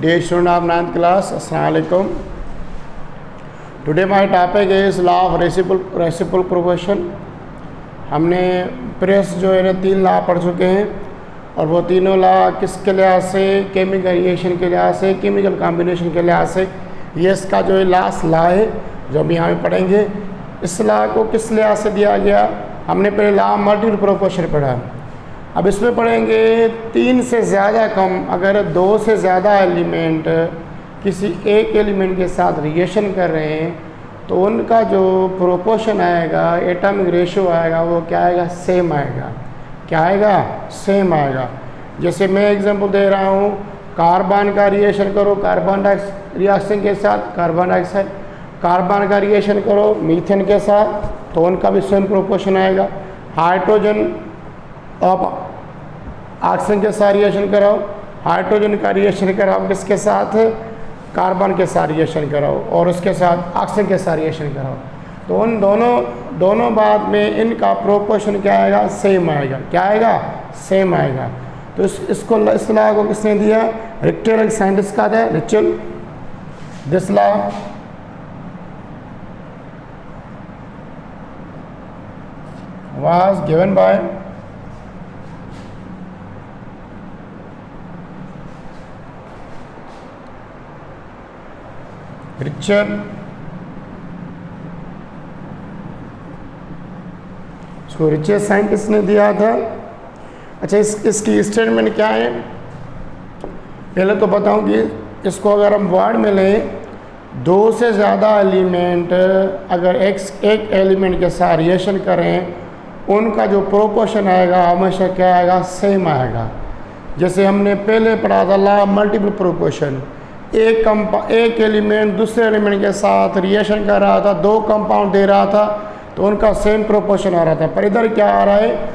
Dear student of 9th class, Assalamu alaikum. Today my topic is law of reciprocal proportion. हमने press जो है ना 3 law पढ़ चुके हैं और वो तीनों लॉ किसके लिहाज से, केमिकल रिएक्शन के लिहाज से, केमिकल कॉम्बिनेशन के लिहाज से। ये इसका जो है लास्ट लॉ है जो अभी यहाँ पढ़ेंगे। इस लॉ को किस लिहाज से दिया गया, हमने पहले लॉ मल्टीपल प्रोपोर्शन पढ़ा। अब इसमें पढ़ेंगे 3 से ज़्यादा कम, अगर 2 से ज़्यादा एलिमेंट किसी एक एलिमेंट के साथ रिएक्शन कर रहे हैं तो उनका जो प्रोपोर्शन आएगा, एटॉमिक रेशियो आएगा, वो क्या आएगा, सेम आएगा। क्या आएगा, सेम आएगा। जैसे मैं एग्जांपल दे रहा हूँ, कार्बन का रिएक्शन करो कार्बन रिएक्शन के साथ कार्बन डाइऑक्साइड, कार्बन का रिएक्शन करो मीथेन के साथ तो उनका भी सेम प्रोपोर्शन आएगा। हाइड्रोजन आप ऑक्सीजन के साथ रिएक्शन कराओ, हाइड्रोजन का रिएक्शन कराओ किसके साथ, कार्बन के साथ रिएक्शन कराओ और उसके साथ ऑक्सीजन के साथ रिएक्शन कराओ तो उन दोनों बाद में इनका प्रोपोर्शन क्या आएगा, सेम आएगा। क्या आएगा, सेम आएगा। तो इस लॉ को किसने दिया, रिक्टर एक साइंटिस्ट का था, Rachel. This law was given by Richard. इसको रिचर्ड साइंटिस्ट ने दिया था। अच्छा, इसकी स्टेटमेंट क्या है, पहले तो बताऊं कि इसको अगर हम वर्ड में लें, 2 से ज़्यादा एलिमेंट अगर एक एलिमेंट के साथ रिएक्शन करें उनका जो प्रोपोर्शन आएगा हमेशा क्या आएगा, सेम आएगा। जैसे हमने पहले पढ़ा था लॉ मल्टीपल प्रोपोर्शन, एक एलिमेंट दूसरे एलिमेंट के साथ रिएक्शन कर रहा था, 2 कंपाउंड दे रहा था तो उनका सेम प्रोपोर्शन आ रहा था। पर इधर क्या आ रहा है,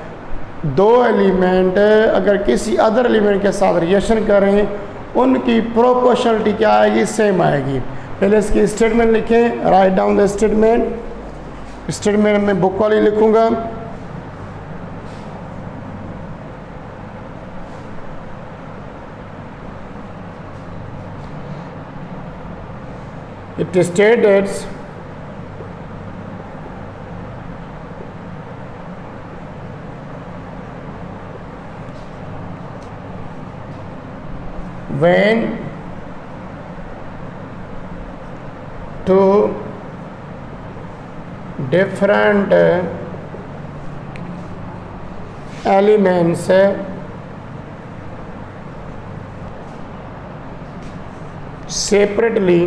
2 एलिमेंट अगर किसी अदर एलिमेंट के साथ रिएक्शन करें उनकी प्रोपोर्शनलिटी क्या आएगी, सेम आएगी। पहले इसकी स्टेटमेंट लिखें, राइट डाउन द स्टेटमेंट में बुक वाली लिखूंगा। It states when 2 different elements separately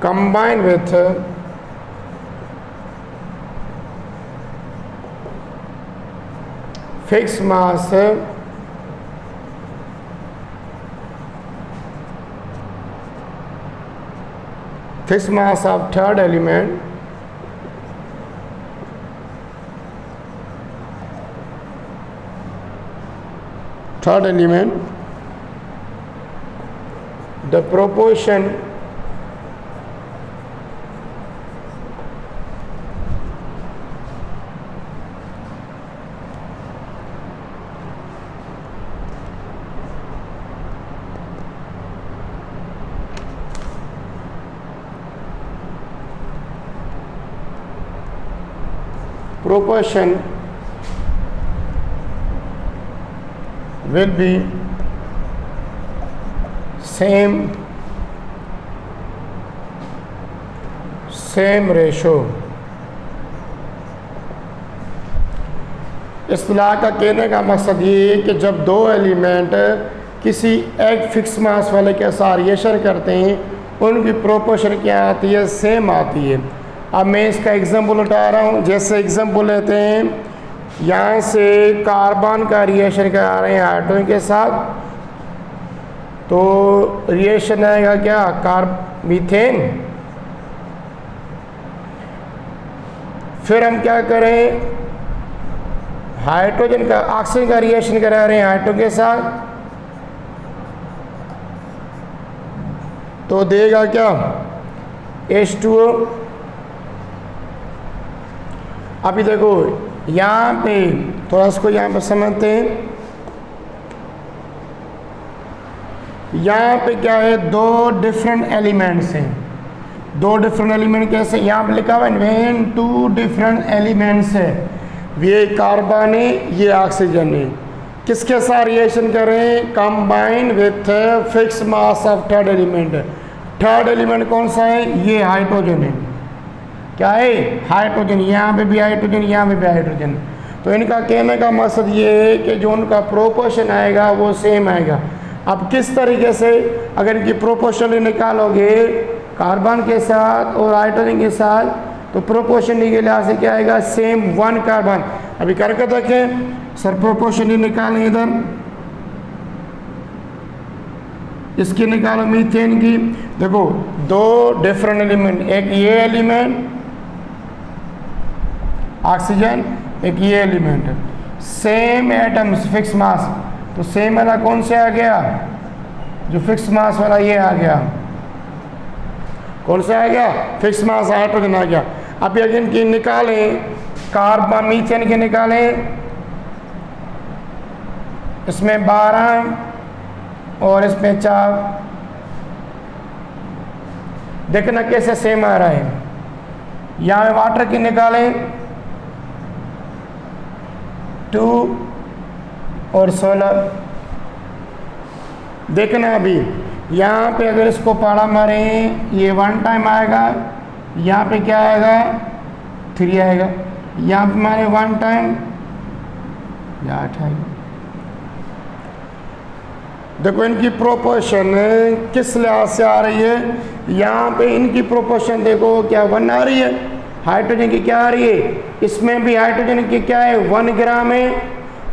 combine with fixed mass of third element the proportion will be same ratio। इस लॉ का कहने का मकसद ये है कि जब 2 एलिमेंट किसी एक फिक्स मास वाले के साथ रिएक्शन करते हैं उनकी प्रोपोर्शन क्या आती है, सेम आती है। अब मैं इसका एग्जांपल उठा रहा हूँ। जैसे एग्जांपल लेते हैं, यहाँ से कार्बन का रिएक्शन करा रहे हैं हाइड्रोजन के साथ तो रिएक्शन आएगा क्या, मीथेन। फिर हम क्या करें, हाइड्रोजन का ऑक्सीजन का रिएक्शन करा रहे हैं हाइड्रोजन के साथ तो देगा क्या, H2O। अभी देखो यहाँ पे थोड़ा इसको यहाँ पे समझते हैं। यहाँ पे क्या है, दो डिफरेंट एलिमेंट्स हैं। दो डिफरेंट एलिमेंट कैसे, यहाँ पे लिखा हुआ है व्हेन टू डिफरेंट एलिमेंट्स है, ये कार्बन है ये ऑक्सीजन है, किसके साथ रिएक्शन कर रहे हैं, combine with fix mass of third element. Third element कौन सा है, ये हाइड्रोजन है। क्या है, हाइड्रोजन। यहाँ पे भी हाइड्रोजन, यहाँ पे भी हाइड्रोजन। तो इनका कहने का मकसद ये है कि जो उनका प्रोपोर्शन आएगा वो सेम आएगा। अब किस तरीके से, अगर इनकी प्रोपोर्शन निकालोगे कार्बन के साथ और हाइड्रोजन के साथ, तो प्रोपोर्शन के लिहाज से क्या आएगा, सेम वन कार्बन। अभी करके देखें सर, प्रोपोर्शन निकालें इधर, इसकी निकालो मीथेन की। देखो दो डिफरेंट एलिमेंट, एक ये एलिमेंट ऑक्सीजन, एक ये element, same atoms fix mass. तो सेम वाला कौन से आ गया, जो फिक्स मास वाला ये आ गया, कौन सा आ गया, फिक्स मास हाइड्रोजन आ गया। अब अगर इनकी निकालें, कार्बन मीथेन के निकालें, इसमें 12 और इसमें 4, देखना कैसे सेम आ रहा है। यहाँ वाटर की निकालें 2 और 16, देखना अभी यहाँ पे अगर इसको पाड़ा मारें, ये 1 टाइम आएगा, यहाँ पे क्या आएगा 3 आएगा, यहाँ पे मारे 1 टाइम 8 आएगा। देखो इनकी प्रोपोर्शन किस लिहाज से आ रही है, यहाँ पे इनकी प्रोपोर्शन देखो क्या 1 आ रही है, हाइड्रोजन की क्या आ रही है, इसमें भी हाइड्रोजन की क्या है 1 ग्राम है,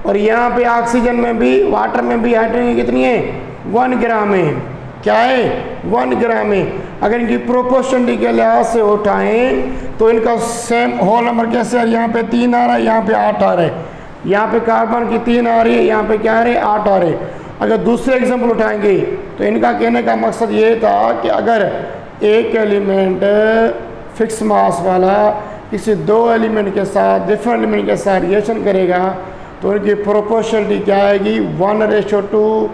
और यहाँ पे ऑक्सीजन में भी, वाटर में भी हाइड्रोजन की कितनी है 1 ग्राम है। क्या है 1 ग्राम है। अगर इनकी प्रोपोर्शनलिटी के लिहाज से उठाएं तो इनका सेम होल नंबर कैसे है, यहाँ पे 3 आ रहा है, यहाँ पे 8 आ रहा है, यहाँ पे कार्बन की 3 आ रही है, यहाँ पे क्या आ रही है 8 आ रहे हैं। अगर दूसरे एग्जाम्पल उठाएंगे तो इनका कहने का मकसद ये था कि अगर एक एलिमेंट फिक्स मास वाला किसी दो एलिमेंट के साथ, डिफरेंट एलिमेंट के साथ रिएक्शन करेगा तो उनकी प्रोपोर्शनलिटी क्या आएगी 1:2,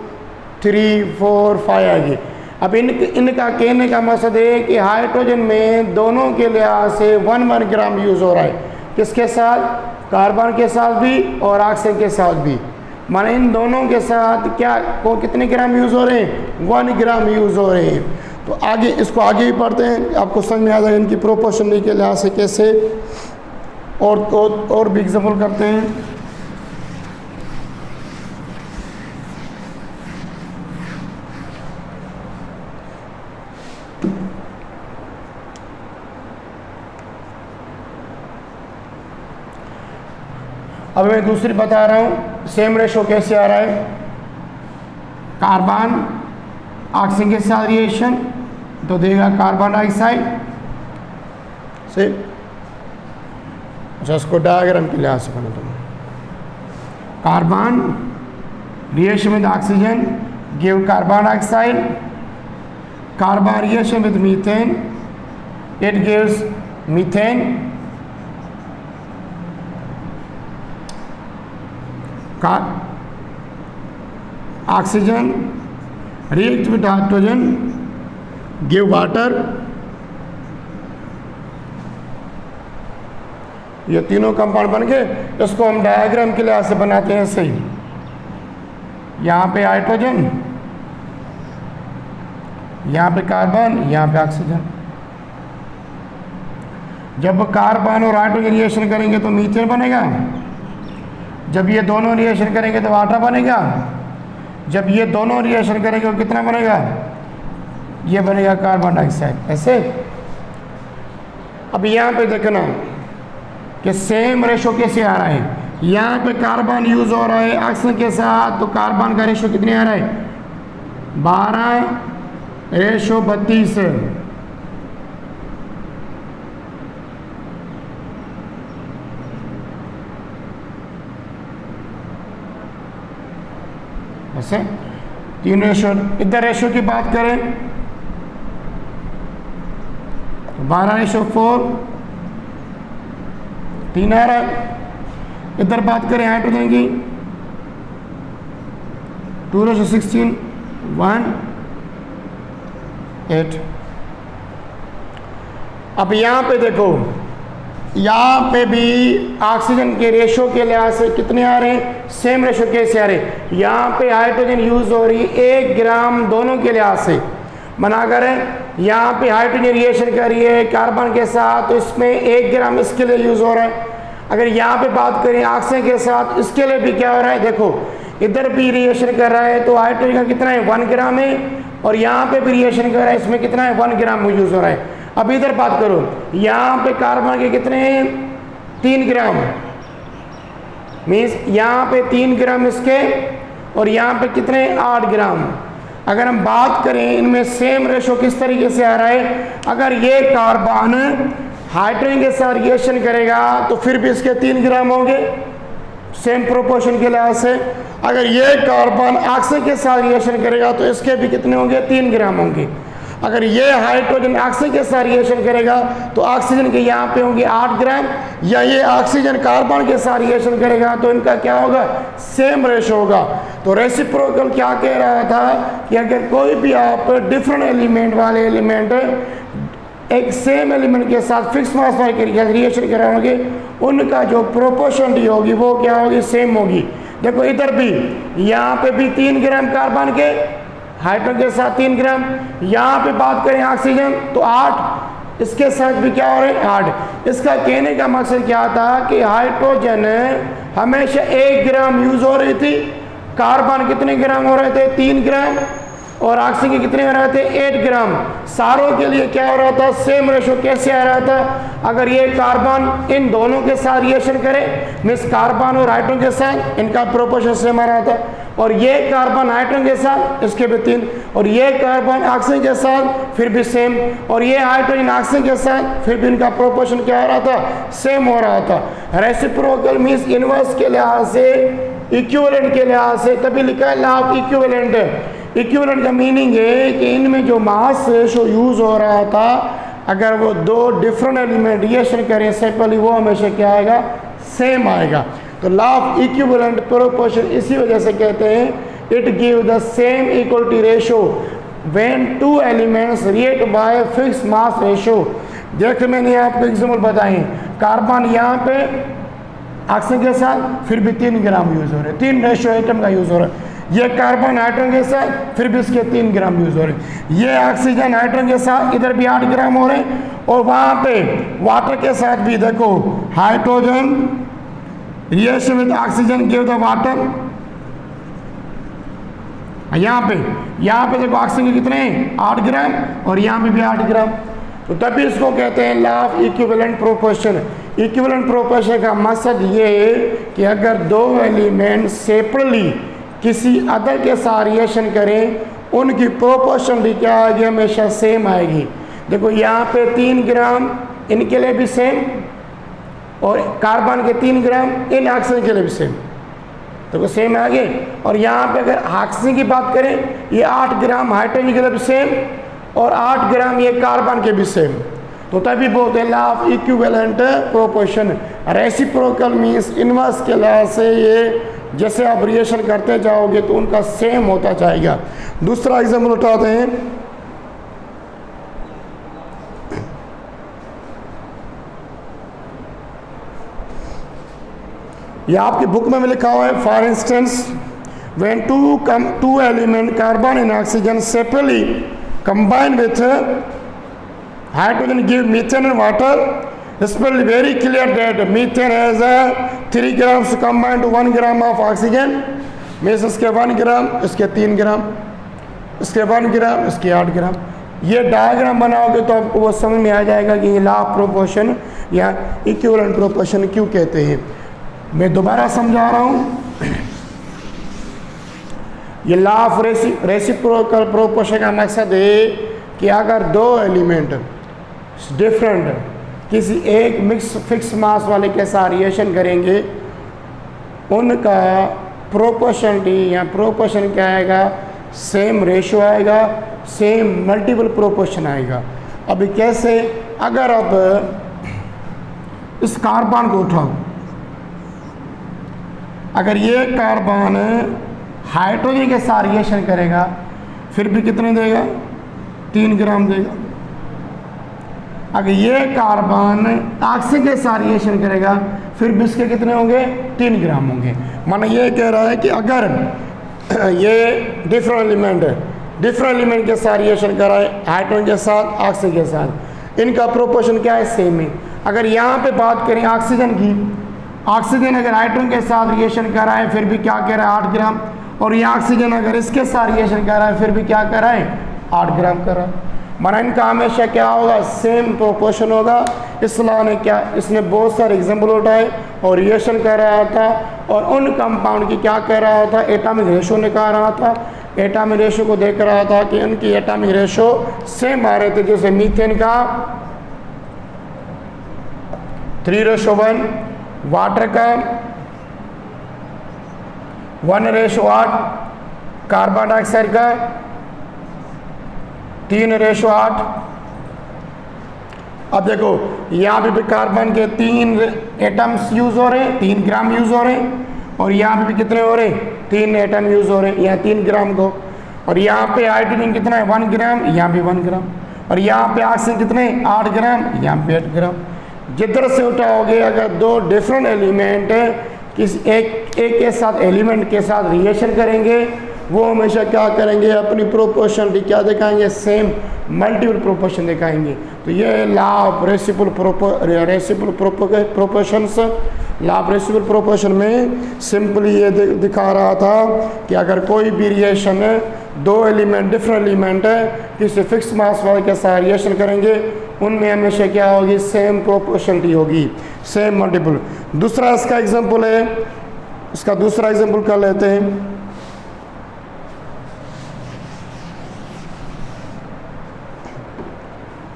3, 4, 5 आएगी। अब इनका कहने का मकसद है कि हाइड्रोजन में दोनों के लिहाज से 1 ग्राम यूज़ हो रहा है, किसके साथ, कार्बन के साथ भी और ऑक्सीजन के साथ भी। माने इन दोनों के साथ क्या को कितने ग्राम यूज़ हो रहे हैं, 1 ग्राम यूज़ हो रहे हैं। तो आगे इसको आगे ही पढ़ते हैं, आपको समझ में आ जाएगा इनकी प्रोपोर्शनलिटी के लिहाज से कैसे, और भी एग्जाम्पल करते हैं। अब मैं दूसरी बता रहा हूँ, सेम रेशो कैसे आ रहा है, कार्बन ऑक्सीजन के साथ रिएक्शन तो देगा कार्बन डाइऑक्साइड से। अच्छा इसको डायग्राम के लिहाज से बना दो, carbon reaction with oxygen give carbon dioxide, carbon reaction with methane it gives methane, oxygen react with hydrogen give water। ये तीनों कंपाउंड बन गए। इसको हम डायग्राम के लिहाज से बनाते हैं ऐसे ही, यहाँ पे हाइड्रोजन, यहाँ पे कार्बन, यहाँ पे ऑक्सीजन। जब कार्बन और हाइड्रोजन रिएक्शन करेंगे तो मीथेन बनेगा, जब ये दोनों रिएक्शन करेंगे तो वाटर बनेगा, जब ये दोनों रिएक्शन करेंगे तो कितना बनेगा, ये बनेगा कार्बन डाइऑक्साइड। ऐसे अब यहाँ पे देखना कि सेम रेशो कैसे आ रहा है, यहाँ पे कार्बन यूज हो रहा है ऑक्सीजन के साथ, तो कार्बन का रेशो कितने आ रहा है 12:32। ऐसे 3 रेशो। इधर रेशो की बात करें तो 12:4, 3 आ रहा है। इधर बात करें हाइड्रोजन की 216 1 8। अब यहाँ पे देखो, यहाँ पे भी ऑक्सीजन के रेशो के लिहाज से कितने आ रहे हैं, सेम रेशो कैसे आ रहे हैं। यहाँ पे हाइड्रोजन यूज हो रही है 1 ग्राम दोनों के लिहाज से, मना करें यहाँ पे हाइड्रोजन रिएक्शन कर रही है कार्बन के साथ, तो इसमें 1 ग्राम इसके लिए यूज हो रहा है। अगर यहाँ पे बात करें ऑक्सीजन के साथ, इसके लिए भी क्या हो रहा है, देखो इधर भी रिएक्शन कर रहा है तो हाइड्रोजन का कितना है 1 ग्राम है, और यहाँ पे भी रिएक्शन कर रहा है, इसमें कितना है 1 ग्राम यूज हो रहा है। अब इधर बात करो, यहाँ पे कार्बन के कितने हैं 3 ग्राम, मीन्स यहाँ पे 3 ग्राम इसके, और यहाँ पे कितने 8 ग्राम। अगर हम बात करें इनमें सेम रेशो किस तरीके से आ रहा है, अगर ये कार्बन हाइड्रोजन के साथ रिएक्शन करेगा तो फिर भी इसके 3 ग्राम होंगे सेम प्रोपोर्शन के लिहाज से। अगर ये कार्बन ऑक्सीजन के साथ रिएक्शन करेगा तो इसके भी कितने होंगे 3 ग्राम होंगे। अगर ये हाइड्रोजन ऑक्सीजन के साथ रिएक्शन करेगा तो ऑक्सीजन के यहाँ पे होंगे 8 ग्राम, या ये ऑक्सीजन कार्बन के साथ रिएक्शन करेगा तो इनका क्या होगा, सेम रेशो होगा। तो रेसिप्रोकल क्या कह रहा था कि अगर कोई भी आप डिफरेंट एलिमेंट वाले एलिमेंट एक सेम एलिमेंट के साथ फिक्स मास वाले रिएक्शन कराओगे, उनका जो प्रोपोर्शनलिटी होगी वो क्या होगी, सेम होगी। देखो इधर भी, यहाँ पे भी 3 ग्राम कार्बन के हाइड्रोजन के साथ 3 ग्राम, यहाँ पे बात करें ऑक्सीजन तो 8, इसके साथ भी क्या हो रहे हैं 8। इसका कहने का मकसद क्या था कि हाइड्रोजन हमेशा 1 ग्राम यूज हो रही थी, कार्बन कितने ग्राम हो रहे थे 3 ग्राम, और ऑक्सीजन के कितने हो रहे थे 8 ग्राम। सारों के लिए क्या हो रहा था, सेम रेशो कैसे आ रहा था, अगर ये कार्बन इन दोनों के साथ रिएक्शन करे, मीन्स कार्बन और हाइड्रोजन के साथ इनका प्रोपोर्शन सेम आ रहा था, और ये कार्बन हाइड्रोजन के साथ इसके भी 3, और ये कार्बन ऑक्सीजन के साथ फिर भी सेम, और ये हाइड्रोजन ऑक्सीजन के साथ फिर भी इनका प्रोपोर्शन क्या हो रहा था, सेम हो रहा था। रेसिप्रोकल मीन्स इनवर्स के लिहाज से, इक्विवेलेंट के लिहाज से, तभी लिखा है लॉ ऑफ इक्विवेलेंट। इक्विवेलेंट का मीनिंग है कि इनमें जो मास रेशो यूज हो रहा था, अगर वो 2 डिफरेंट एलिमेंट रिएक्शन करें सेपरेटली, वो हमेशा क्या आएगा, सेम आएगा। तो लॉ ऑफ इक्विवेलेंट प्रोपोर्शन इसी वजह से कहते हैं it give the same equality ratio when 2 elements react by fix mass ratio. देखिए मैंने आपको एग्जाम्पल बताए, कार्बन यहाँ पे ऑक्सीजन के साथ फिर भी 3 ग्राम यूज हो रहे हैं, 3 रेशो आइटम का यूज हो रहा है। ये कार्बन हाइड्रोजन के साथ फिर भी इसके 3 ग्राम यूज हो रहे हैं। ये ऑक्सीजन हाइड्रोजन के साथ इधर भी 8 ग्राम हो रहे हैं, और वहाँ पे वाटर के साथ भी देखो, hydrogen reaction with oxygen give the water, यहाँ पे देखो ऑक्सीजन के कितने 8 ग्राम, और यहाँ पे भी 8 ग्राम। तो तभी इसको कहते हैं law of equivalent proportion. Equivalent proportion का मकसद ये है कि अगर 2 एलिमेंट सेपरेटली किसी अदर के साथ रिएक्शन करें, उनकी प्रोपोर्शनलिटी क्या आएगी, हमेशा सेम आएगी। देखो यहाँ पे 3 ग्राम इनके लिए भी सेम, और कार्बन के 3 ग्राम इन ऑक्सीजन के लिए भी सेम, तो सेम आगे। और यहाँ पे अगर ऑक्सीजन की बात करें, ये 8 ग्राम हाइड्रोजन के लिए भी सेम, और 8 ग्राम ये कार्बन के भी सेम। तो तभी बोलते हैं law of equivalent proportion. Reciprocal means inverse के लिहाज से ये जैसे आप रिएक्शन करते जाओगे तो उनका सेम होता जाएगा। दूसरा एग्जाम्पल उठाते हैं, ये आपकी बुक में भी लिखा हुआ है। For instance when 2 element carbon and oxygen separately combine with hydrogen give methane and water, it's very clear that methane has 3 grams combined to 1 gram of oxygen, means इसके 1 ग्राम, इसके 3 ग्राम, इसके 1 ग्राम, इसके 8 ग्राम। ये डायग्राम बनाओगे तो आपको वो समझ में आ जाएगा कि लॉ ऑफ प्रोपोर्शन या इक्विवेलेंट प्रोपोर्शन क्यों कहते हैं। मैं दोबारा समझा रहा हूँ। ये लॉ ऑफ रेसिप्रोकल प्रोपोर्शन का मकसद है कि अगर 2 एलिमेंट डिफरेंट किसी एक मिक्स फिक्स मास वाले के साथ रिएक्शन करेंगे, उनका प्रोपोर्शनलिटी या प्रोपोर्शन क्या आएगा, सेम रेशो आएगा, सेम मल्टीपल प्रोपोर्शन आएगा। अभी कैसे, अगर अब इस कार्बन को उठाओ, अगर ये कार्बन हाइड्रोजन के साथ रिएक्शन करेगा फिर भी कितने देगा? 3 ग्राम देगा। अगर ये कार्बन ऑक्सीजन के साथ रिएक्शन करेगा फिर भी इसके कितने होंगे? 3 ग्राम होंगे। माना ये कह रहा है कि अगर ये डिफरेंट एलिमेंट के साथ रिएक्शन कर रहा है, हाइड्रोजन के साथ, ऑक्सीजन के साथ, इनका प्रोपोर्शन क्या है? सेम है। अगर यहाँ पे बात करें ऑक्सीजन की, ऑक्सीजन अगर हाइड्रोजन के साथ रिएक्शन कर रहा है फिर भी क्या कह रहा है? 8 ग्राम। और ये ऑक्सीजन अगर इसके साथ रिएक्शन कर रहा है फिर भी क्या कर रहा है? 8 ग्राम कर रहा है। माना इनका हमेशा क्या होगा? सेम प्रोपोर्शन होगा। इसने बहुत सारे एग्जाम्पल उठाए और रिएक्शन कर रहा था और उन कंपाउंड की क्या कर रहा था? एटॉमिक रेशो निकाल रहा था। एटॉमिक रेशो को देख रहा था कि उनकी एटॉमिक रेशो सेम आ रहे थे। जैसे मीथेन का 3:1, वाटर का 1:8, कार्बन डाइऑक्साइड का 3:8। अब देखो यहाँ पे भी कार्बन के 3 एटम्स यूज हो रहे हैं, 3 ग्राम यूज हो रहे हैं। और यहाँ पे भी कितने हो रहे हैं? 3 एटम यूज हो रहे हैं, यहाँ 3 ग्राम को। और यहाँ पे हाइड्रोजन कितना है? 1 ग्राम, यहाँ भी 1 ग्राम। और यहाँ पे ऑक्सीजन कितने? 8 ग्राम, यहाँ पे 8 ग्राम। जिधर से उठाओगे, अगर 2 डिफरेंट एलिमेंट एक के साथ एलिमेंट के साथ रिएक्शन करेंगे, वो हमेशा क्या करेंगे? अपनी प्रोपोर्शनलिटी क्या दिखाएंगे? सेम मल्टीपल प्रोपोर्शन दिखाएंगे। तो ये law of reciprocal proportions, law of reciprocal proportion में सिंपली ये दिखा रहा था कि अगर कोई भी रिएक्शन 2 एलिमेंट डिफरेंट एलिमेंट है किसी फिक्स मास वाले के साथ रिएक्शन करेंगे, उनमें हमेशा क्या होगी? सेम प्रोपोर्शनलिटी होगी, सेम मल्टीपल। दूसरा इसका एग्जांपल है, इसका दूसरा एग्जांपल कर लेते हैं।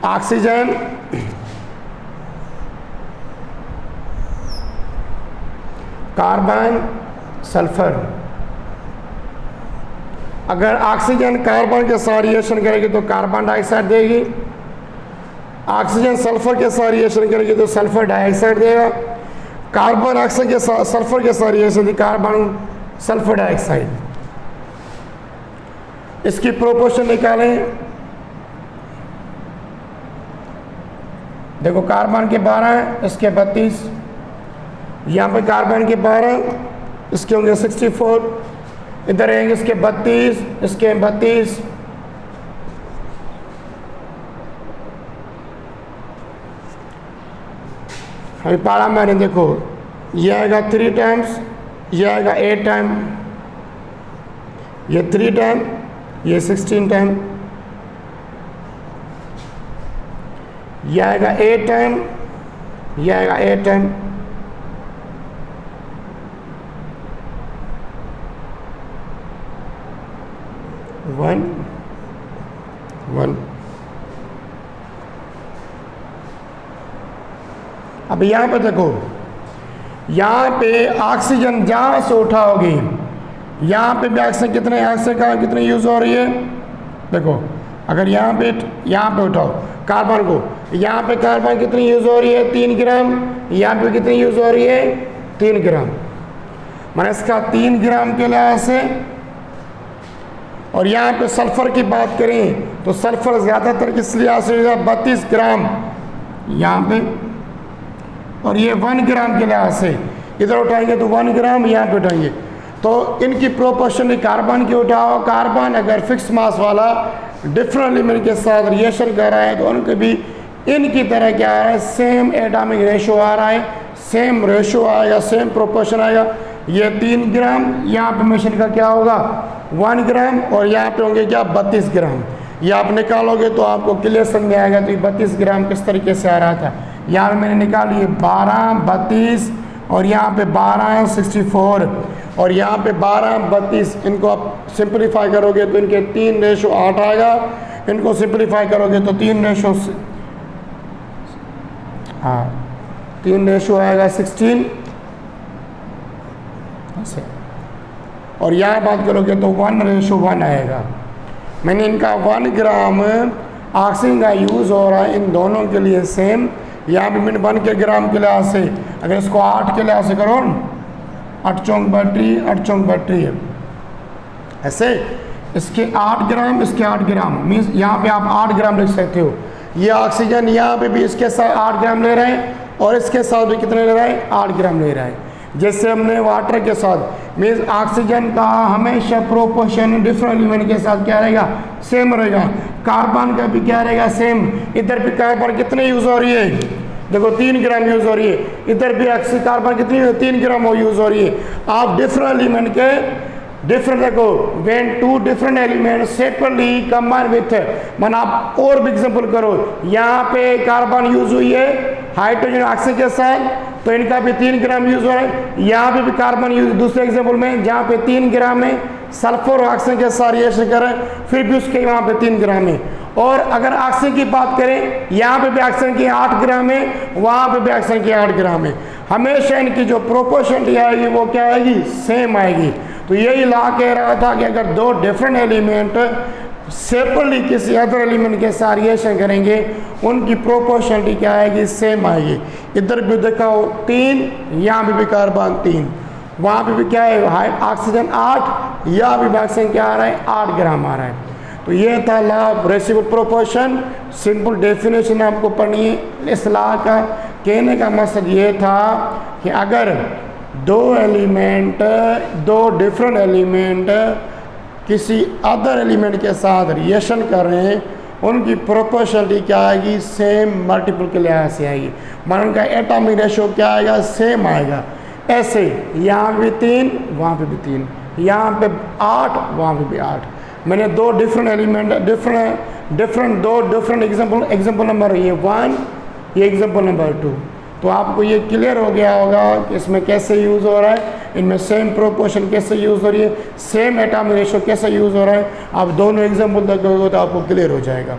Oxygen, carbon, sulphur. अगर ऑक्सीजन कार्बन के साथ रिएक्शन करेगी तो कार्बन डाइऑक्साइड देगी। ऑक्सीजन सल्फर के साथ रिएक्शन करेगी तो सल्फर डाइऑक्साइड देगा। कार्बन ऑक्सीजन के साथ सल्फर के साथ रिएक्शन, कार्बन सल्फर डाइऑक्साइड। इसकी प्रोपोर्शन निकालें। देखो कार्बन के 12, इसके 32, यहाँ पे कार्बन के 12, इसके होंगे 64, इधर रहेंगे इसके 32, इसके 32। अभी पारा मैंने देखो, ये आएगा 3 टाइम्स, ये आएगा 8 टाइम, ये 3 टाइम, ये 16 टाइम, ये आएगा 8 टाइम, ये आएगा 8 टाइम। वन। अब यहाँ पे देखो, यहाँ पे ऑक्सीजन जहाँ से उठाओगे, यहाँ पे भी ऑक्सीजन कितने, ऑक्सीजन का कितने यूज़ हो रही है? देखो अगर यहाँ पे उठाओ कार्बन को, यहाँ पे कार्बन कितनी यूज़ हो रही है? 3 ग्राम। यहाँ पे कितनी यूज़ हो रही है? 3 ग्राम। मैंने इसका 3 ग्राम के लिहाज से। और यहाँ पे सल्फर की बात करें तो सल्फर ज़्यादातर किस लिहाज से 32 ग्राम यहाँ पे, और ये 1 ग्राम के लिहाज से। इधर उठाएंगे तो 1 ग्राम, यहाँ पे उठाएंगे तो इनकी प्रोपोर्शन कार्बन की उठाओ। कार्बन अगर फिक्स मास वाला डिफरेंट एलिमेंट के साथ रिएक्शन कर रहा है तो उनके भी इनकी तरह क्या आ रहा है? सेम एटॉमिक रेशो आ रहा है, सेम रेशो आएगा, सेम प्रोपोर्शन आएगा। ये 3 ग्राम, यहाँ पे मिशन का क्या होगा? 1 ग्राम, और यहाँ पे होंगे क्या? 32 ग्राम। ये आप निकालोगे तो आपको क्लियर समझ में आएगा। तो ये 32 ग्राम किस तरीके से आ रहा था। यहाँ पे मैंने निकाली है 12, 32, और यहाँ पे 12, 64, और यहाँ पे 12, 32। इनको आप सिंप्लीफाई करोगे तो इनके 3:8 आएगा। इनको सिंप्लीफाई करोगे तो 3 आएगा 16। और यहाँ बात करोगे तो 1:1 आएगा। मैंने इनका 1 ग्राम ऑक्सीजन का यूज़ हो रहा है इन दोनों के लिए सेम। यहाँ भी मैंने 1 के ग्राम के लिहाज से, अगर इसको 8 के लिहाज से करो, 8 चौक बैटरी, 8 चौक बैटरी है। ऐसे इसके 8 ग्राम, इसके 8 ग्राम, मीन्स यहाँ पे आप 8 ग्राम लिख सकते हो। ये ऑक्सीजन यहाँ पे भी इसके साथ 8 ग्राम ले रहे हैं और इसके साथ भी कितने ले रहा है, 8 ग्राम ले रहा है। जैसे हमने वाटर के साथ, मीन्स ऑक्सीजन का हमेशा प्रोपोर्शन डिफरेंट एलिमेंट के साथ क्या रहेगा, सेम रहेगा। कार्बन का भी क्या रहेगा, सेम। इधर भी कार्बन कितने यूज़ हो रही है, देखो 3 ग्राम यूज़ हो रही है। इधर भी कार्बन कितनी 3 ग्राम यूज़ हो रही है। आप डिफरेंट एलिमेंट के डिफरेंट देखो, when 2 different element separately combine with, माना आप और भी एग्जांपल करो, यहाँ पे कार्बन यूज हुई है हाइड्रोजन ऑक्सीजन के साथ, तो इनका भी 3 ग्राम यूज हो रहा है। यहाँ पे भी कार्बन यूज, दूसरे एग्जांपल में जहाँ पे 3 ग्राम है सल्फर और ऑक्सीजन के साथ रिएक्शन करें, फिर भी उसके वहाँ पे 3 ग्राम है। और अगर ऑक्सीजन की बात करें, यहाँ पे भी ऑक्सीजन की 8 ग्राम है, वहाँ पे भी ऑक्सीजन की 8 ग्राम है। हमेशा इनकी जो प्रोपोर्शनलिटी आएगी वो क्या आएगी, सेम आएगी। तो यही लॉ कह रहा था कि अगर 2 डिफरेंट एलिमेंट सेपरेटली किसी अदर एलिमेंट के साथ रिएक्शन करेंगे, उनकी प्रोपोर्शनलिटी क्या आएगी, सेम आएगी। इधर भी दिखाओ 3, यहाँ भी कार्बन 3, वहाँ पे भी क्या है ऑक्सीजन 8, यहाँ भी ऑक्सीजन क्या आ रहा है, 8 ग्राम आ रहा है। तो ये था law of reciprocal proportion. Simple definition आपको पढ़नी है। इस लॉ का कहने का मकसद ये था कि अगर 2 डिफरेंट एलिमेंट किसी अदर एलिमेंट के साथ रिएक्शन कर रहे हैं, उनकी प्रोपोर्शनलिटी क्या आएगी, सेम मल्टीपल के लिहाज से आएगी। मान उनका एटॉमिक रेशो क्या आएगा, सेम आएगा। ऐसे यहाँ भी 3, वहाँ पे भी 3, यहाँ पे 8, वहाँ पे भी 8। मैंने 2 डिफरेंट एलिमेंट दो डिफरेंट एग्जाम्पल नंबर ये 1, ये एग्जाम्पल नंबर 2। तो आपको ये क्लियर हो गया होगा कि इसमें कैसे यूज़ हो रहा है, इनमें सेम प्रोपोर्शन कैसे यूज़ हो रही है, सेम एटॉमिक रेशो कैसे यूज़ हो रहा है। आप दोनों एग्जाम्पल देखोगे तो आपको क्लियर हो जाएगा।